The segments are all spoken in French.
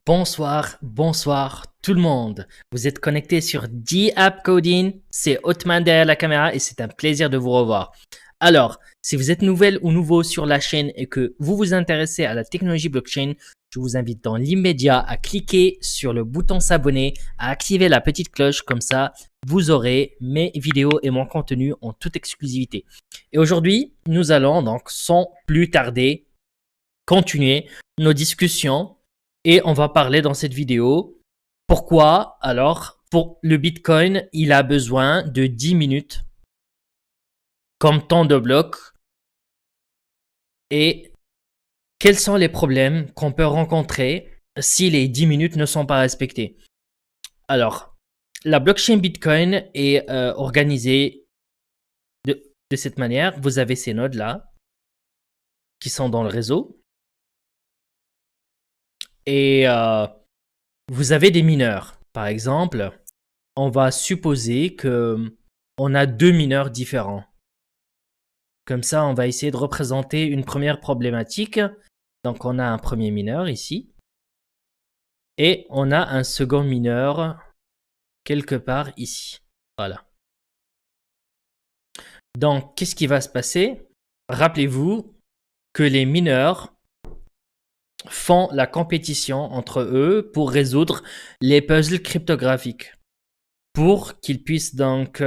Bonsoir tout le monde. Vous êtes connecté sur D-App Coding, c'est Othman derrière la caméra et c'est un plaisir de vous revoir. Alors, si vous êtes nouvelle ou nouveau sur la chaîne et que vous vous intéressez à la technologie blockchain, je vous invite dans l'immédiat à cliquer sur le bouton s'abonner, à activer la petite cloche, comme ça vous aurez mes vidéos et mon contenu en toute exclusivité. Et aujourd'hui, nous allons donc sans plus tarder continuer nos discussions et on va parler dans cette vidéo pourquoi alors pour le Bitcoin il a besoin de 10 minutes comme temps de bloc et quels sont les problèmes qu'on peut rencontrer si les 10 minutes ne sont pas respectées. Alors, la blockchain Bitcoin est organisée de cette manière. Vous avez ces nodes là qui sont dans le réseau et vous avez des mineurs. Par exemple, on va supposer que on a deux mineurs différents. Comme ça, on va essayer de représenter une première problématique. Donc, on a un premier mineur ici. Et on a un second mineur quelque part ici. Voilà. Donc, qu'est-ce qui va se passer? Rappelez-vous que les mineurs font la compétition entre eux pour résoudre les puzzles cryptographiques. Pour qu'ils puissent donc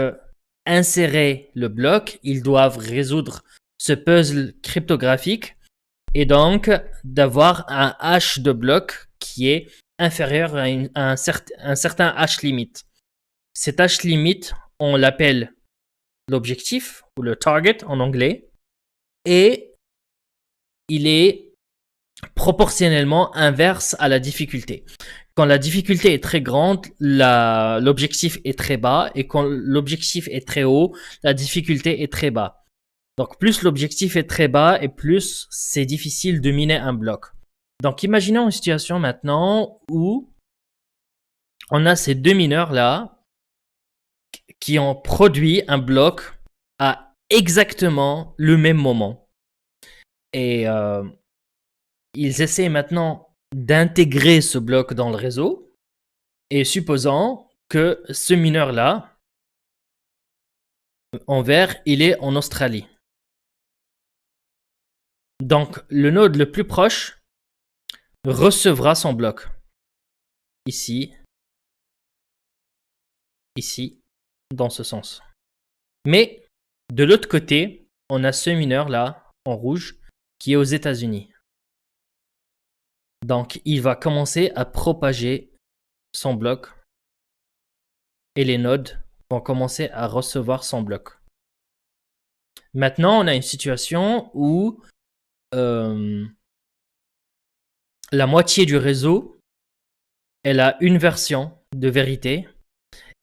insérer le bloc, ils doivent résoudre ce puzzle cryptographique et donc d'avoir un hash de bloc qui est inférieur à un certain hash limite. Cet hash limite, on l'appelle l'objectif ou le target en anglais et il est proportionnellement inverse à la difficulté. Quand la difficulté est très grande, l'objectif est très bas et quand l'objectif est très haut, la difficulté est très bas. Donc plus l'objectif est très bas et plus c'est difficile de miner un bloc. Donc imaginons une situation maintenant où on a ces deux mineurs là qui ont produit un bloc à exactement le même moment. Et ils essaient maintenant d'intégrer ce bloc dans le réseau et supposons que ce mineur là en vert il est en Australie. Donc le node le plus proche recevra son bloc ici, ici, dans ce sens. Mais de l'autre côté, on a ce mineur là en rouge qui est aux États-Unis. Donc il va commencer à propager son bloc et les nodes vont commencer à recevoir son bloc. Maintenant, on a une situation où la moitié du réseau, elle a une version de vérité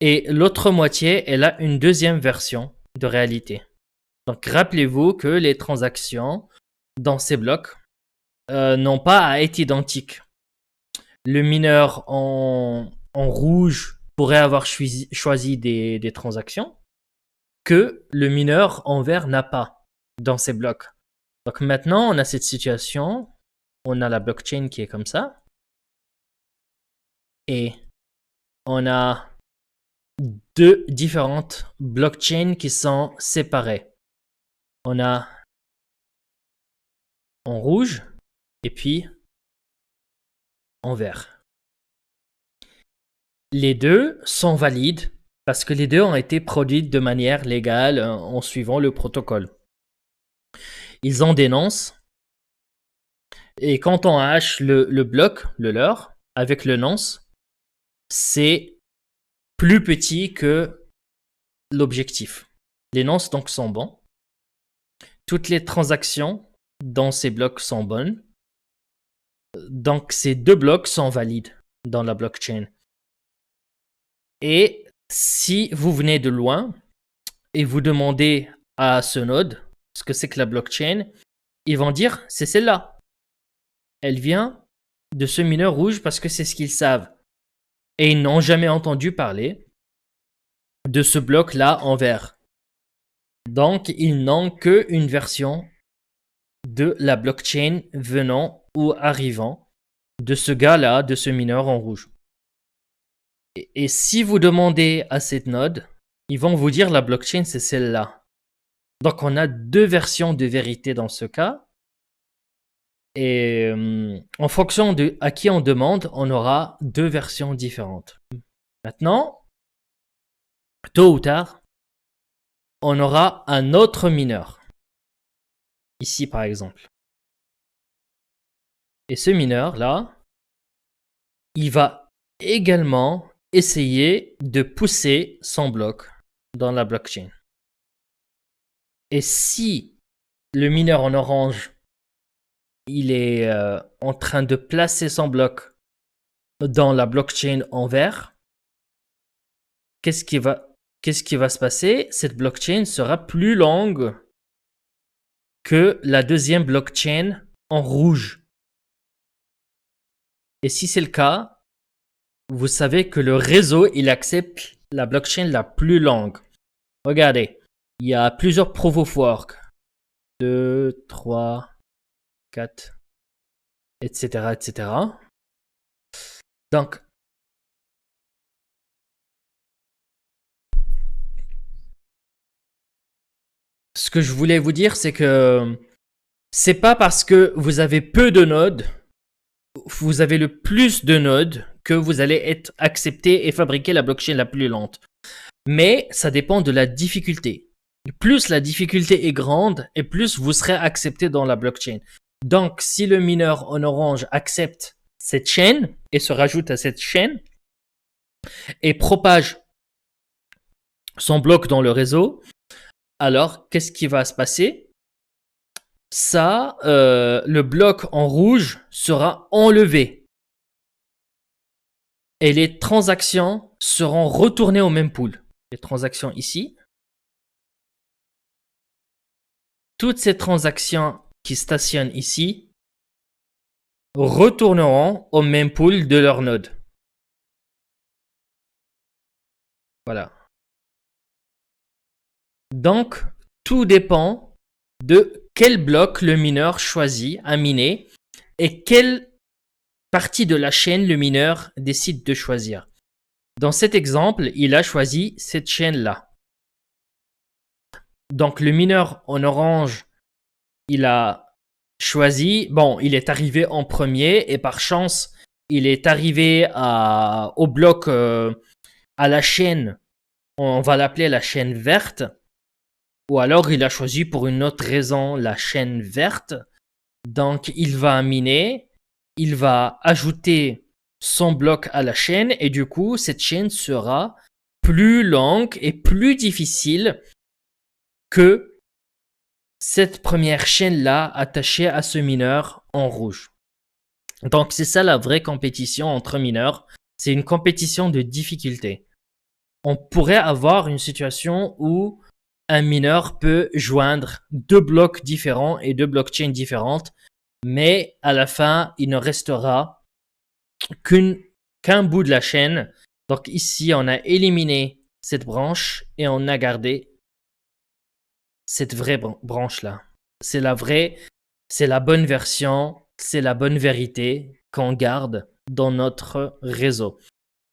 et l'autre moitié, elle a une deuxième version de réalité. Donc, rappelez-vous que les transactions dans ces blocs n'ont pas à être identiques. Le mineur en rouge pourrait avoir choisi des transactions que le mineur en vert n'a pas dans ces blocs. Donc maintenant, on a cette situation, on a la blockchain qui est comme ça, et on a deux différentes blockchains qui sont séparées. On a en rouge et puis en vert. Les deux sont valides parce que les deux ont été produits de manière légale en suivant le protocole. Ils en dénoncent et quand on hache le bloc, le leur, avec le nonce, c'est plus petit que l'objectif. Les nonces donc sont bons. Toutes les transactions dans ces blocs sont bonnes. Donc ces deux blocs sont valides dans la blockchain. Et si vous venez de loin et vous demandez à ce node ce que c'est que la blockchain, ils vont dire c'est celle-là. Elle vient de ce mineur rouge parce que c'est ce qu'ils savent. Et ils n'ont jamais entendu parler de ce bloc-là en vert. Donc, ils n'ont qu'une version de la blockchain venant ou arrivant de ce gars-là, de ce mineur en rouge. Et si vous demandez à cette node, ils vont vous dire la blockchain, c'est celle-là. Donc, on a deux versions de vérité dans ce cas. Et en fonction de à qui on demande, on aura deux versions différentes. Maintenant, tôt ou tard, on aura un autre mineur. Ici, par exemple. Et ce mineur-là, il va également essayer de pousser son bloc dans la blockchain. Et si le mineur en orange, il est en train de placer son bloc dans la blockchain en vert, qu'est-ce qui va se passer? Cette blockchain sera plus longue que la deuxième blockchain en rouge. Et si c'est le cas, vous savez que le réseau, il accepte la blockchain la plus longue. Regardez, il y a plusieurs proof of work. 2, 3, 4, etc., etc. Donc, ce que je voulais vous dire, c'est que c'est pas parce que vous avez peu de nodes, vous avez le plus de nodes, que vous allez être accepté et fabriquer la blockchain la plus lente. Mais ça dépend de la difficulté. Plus la difficulté est grande, et plus vous serez accepté dans la blockchain. Donc, si le mineur en orange accepte cette chaîne et se rajoute à cette chaîne et propage son bloc dans le réseau, alors qu'est-ce qui va se passer? Ça, le bloc en rouge sera enlevé et les transactions seront retournées au même pool. Les transactions ici, toutes ces transactions qui stationnent ici retourneront au même pool de leur node. Voilà. Donc, tout dépend de quel bloc le mineur choisit à miner et quelle partie de la chaîne le mineur décide de choisir. Dans cet exemple, il a choisi cette chaîne-là. Donc, le mineur en orange, il a choisi, bon, il est arrivé en premier et par chance, il est arrivé au bloc, à la chaîne, on va l'appeler la chaîne verte, ou alors il a choisi pour une autre raison la chaîne verte. Donc, il va miner, il va ajouter son bloc à la chaîne et du coup, cette chaîne sera plus longue et plus difficile que cette première chaîne-là attachée à ce mineur en rouge. Donc, c'est ça la vraie compétition entre mineurs. C'est une compétition de difficulté. On pourrait avoir une situation où un mineur peut joindre deux blocs différents et deux blockchains différentes, mais à la fin, il ne restera qu'un bout de la chaîne. Donc ici, on a éliminé cette branche et on a gardé cette vraie branche-là. C'est la vraie, c'est la bonne version, c'est la bonne vérité qu'on garde dans notre réseau.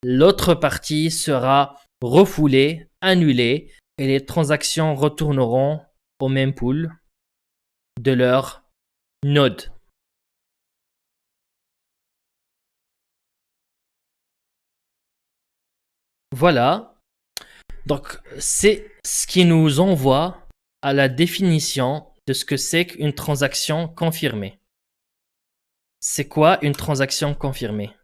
L'autre partie sera refoulée, annulée, et les transactions retourneront au même pool de leur node. Voilà. Donc, c'est ce qui nous envoie à la définition de ce que c'est qu'une transaction confirmée. C'est quoi une transaction confirmée?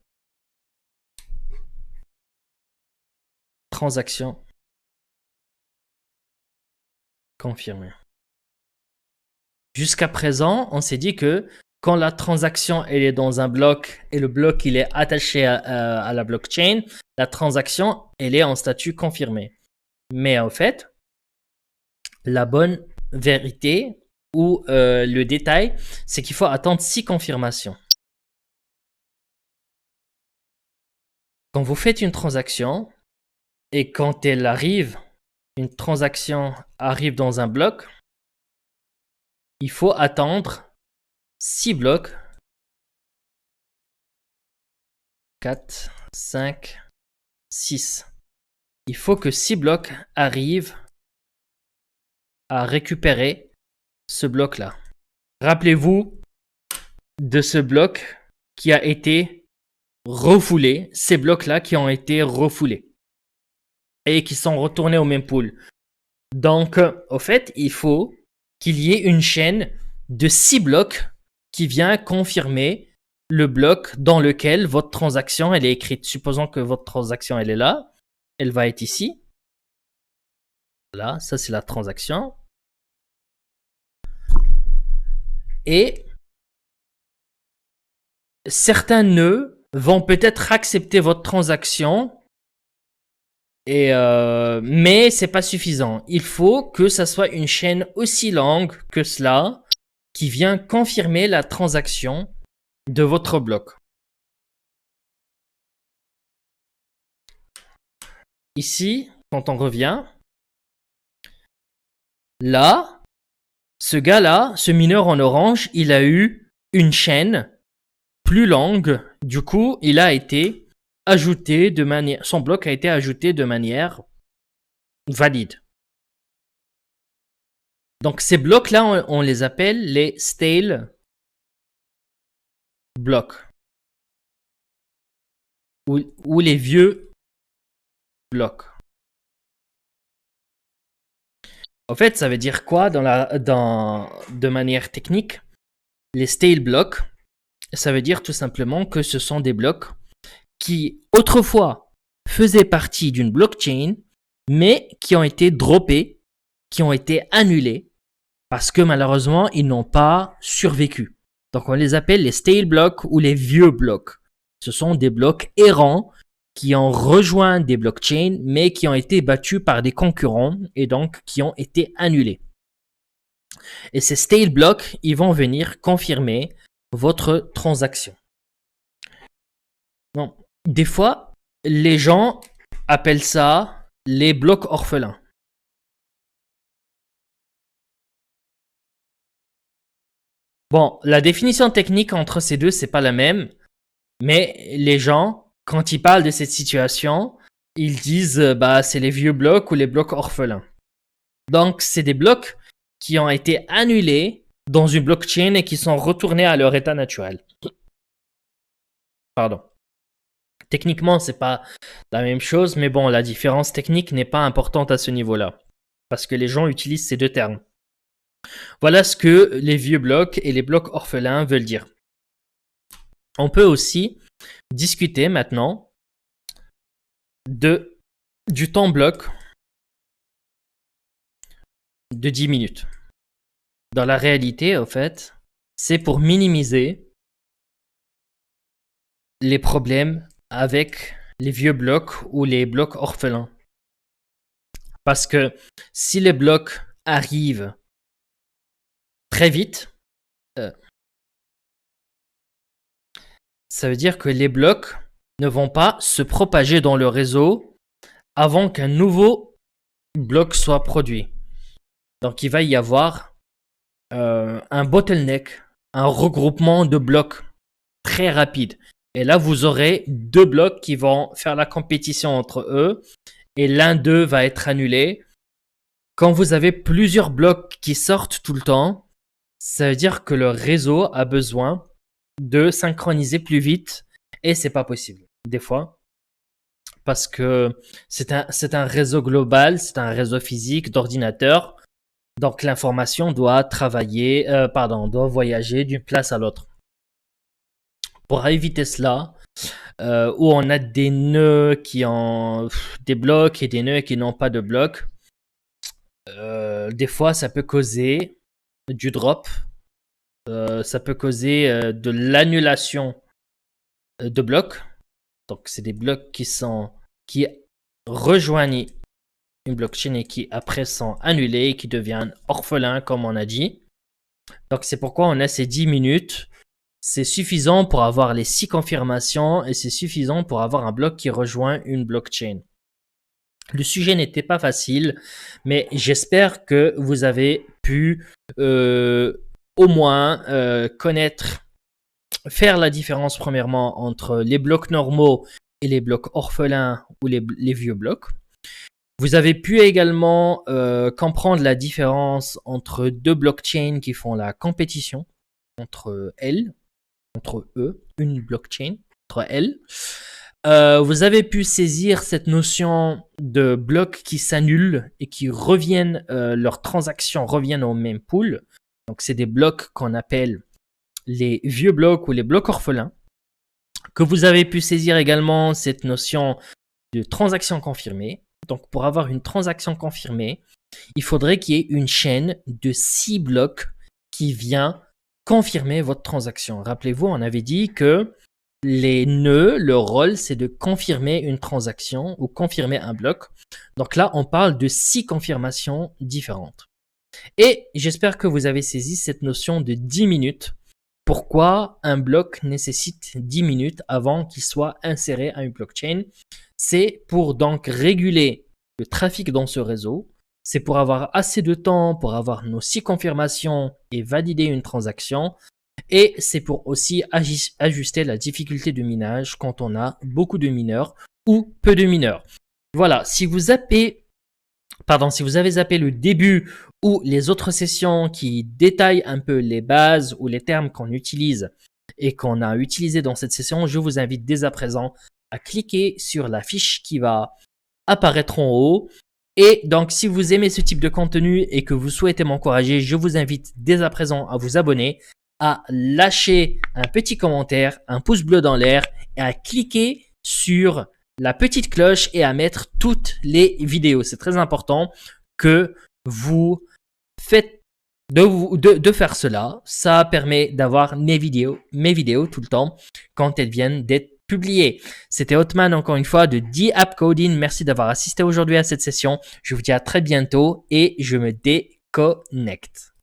Transaction confirmée. Jusqu'à présent, on s'est dit que quand la transaction elle est dans un bloc et le bloc il est attaché à la blockchain, la transaction elle est en statut confirmé. Mais en fait, la bonne vérité ou le détail, c'est qu'il faut attendre 6 confirmations. Quand vous faites une transaction et quand elle arrive, une transaction arrive dans un bloc, il faut attendre 6 blocs 4, 5, 6. Il faut que 6 blocs arrivent à récupérer ce bloc-là. Rappelez-vous de ce bloc qui a été refoulé, ces blocs-là qui ont été refoulés et qui sont retournés au même pool. Donc, au fait, il faut qu'il y ait une chaîne de 6 blocs qui vient confirmer le bloc dans lequel votre transaction elle est écrite. Supposons que votre transaction elle est là, elle va être ici. Voilà, ça c'est la transaction. Et certains nœuds vont peut-être accepter votre transaction, mais c'est pas suffisant. Il faut que ça soit une chaîne aussi longue que cela qui vient confirmer la transaction de votre bloc. Ici, quand on revient, là, ce gars-là, ce mineur en orange, il a eu une chaîne plus longue. Du coup, il a été ajouté de manière, son bloc a été ajouté de manière valide. Donc ces blocs-là, on les appelle les stale blocs ou les vieux blocs. En fait, ça veut dire quoi de manière technique? Les stale blocs, ça veut dire tout simplement que ce sont des blocs qui autrefois faisaient partie d'une blockchain, mais qui ont été droppés, qui ont été annulés, parce que malheureusement, ils n'ont pas survécu. Donc on les appelle les stale blocks ou les vieux blocs. Ce sont des blocs errants qui ont rejoint des blockchains, mais qui ont été battus par des concurrents et donc qui ont été annulés. Et ces stale blocks, ils vont venir confirmer votre transaction. Bon, des fois, les gens appellent ça les blocs orphelins. Bon, la définition technique entre ces deux, c'est pas la même, mais les gens, quand ils parlent de cette situation, ils disent bah c'est les vieux blocs ou les blocs orphelins. Donc, c'est des blocs qui ont été annulés dans une blockchain et qui sont retournés à leur état naturel. Pardon. Techniquement, c'est pas la même chose, mais bon, la différence technique n'est pas importante à ce niveau-là, parce que les gens utilisent ces deux termes. Voilà ce que les vieux blocs et les blocs orphelins veulent dire. On peut aussi discuter maintenant du temps bloc de 10 minutes. Dans la réalité, au fait, c'est pour minimiser les problèmes avec les vieux blocs ou les blocs orphelins. Parce que si les blocs arrivent très vite, ça veut dire que les blocs ne vont pas se propager dans le réseau avant qu'un nouveau bloc soit produit. Donc il va y avoir un bottleneck, un regroupement de blocs très rapide. Et là, vous aurez deux blocs qui vont faire la compétition entre eux et l'un d'eux va être annulé. Quand vous avez plusieurs blocs qui sortent tout le temps, ça veut dire que le réseau a besoin de synchroniser plus vite et c'est pas possible des fois parce que c'est un réseau global, c'est un réseau physique d'ordinateurs. Donc l'information doit doit voyager d'une place à l'autre. Pour éviter cela, où on a des nœuds qui ont des blocs et des nœuds qui n'ont pas de blocs, des fois ça peut causer du drop, ça peut causer de l'annulation de blocs. Donc c'est des blocs qui rejoignent une blockchain et qui après sont annulés et qui deviennent orphelins comme on a dit. Donc c'est pourquoi on a ces 10 minutes. C'est suffisant pour avoir les 6 confirmations et c'est suffisant pour avoir un bloc qui rejoint une blockchain. Le sujet n'était pas facile, mais j'espère que vous avez pu au moins connaître faire la différence premièrement entre les blocs normaux et les blocs orphelins ou les vieux blocs. Vous avez pu également comprendre la différence entre deux blockchains qui font la compétition entre elles, entre eux, une blockchain entre elles. Vous avez pu saisir cette notion de blocs qui s'annulent et qui reviennent, leurs transactions reviennent au même pool. Donc c'est des blocs qu'on appelle les vieux blocs ou les blocs orphelins. Que vous avez pu saisir également cette notion de transaction confirmée. Donc pour avoir une transaction confirmée, il faudrait qu'il y ait une chaîne de 6 blocs qui vient confirmer votre transaction. Rappelez-vous, on avait dit que les nœuds, leur rôle, c'est de confirmer une transaction ou confirmer un bloc. Donc là, on parle de 6 confirmations différentes. Et j'espère que vous avez saisi cette notion de 10 minutes. Pourquoi un bloc nécessite 10 minutes avant qu'il soit inséré à une blockchain? C'est pour donc réguler le trafic dans ce réseau. C'est pour avoir assez de temps pour avoir nos 6 confirmations et valider une transaction. Et c'est pour aussi ajuster la difficulté de minage quand on a beaucoup de mineurs ou peu de mineurs. Voilà, si vous avez zappé le début ou les autres sessions qui détaillent un peu les bases ou les termes qu'on utilise et qu'on a utilisé dans cette session, je vous invite dès à présent à cliquer sur la fiche qui va apparaître en haut. Et donc, si vous aimez ce type de contenu et que vous souhaitez m'encourager, je vous invite dès à présent à vous abonner, à lâcher un petit commentaire, un pouce bleu dans l'air et à cliquer sur la petite cloche et à mettre toutes les vidéos. C'est très important que vous faites de faire cela. Ça permet d'avoir mes vidéos tout le temps quand elles viennent d'être publiées. C'était Othman encore une fois de The App Coding. Merci d'avoir assisté aujourd'hui à cette session. Je vous dis à très bientôt et je me déconnecte.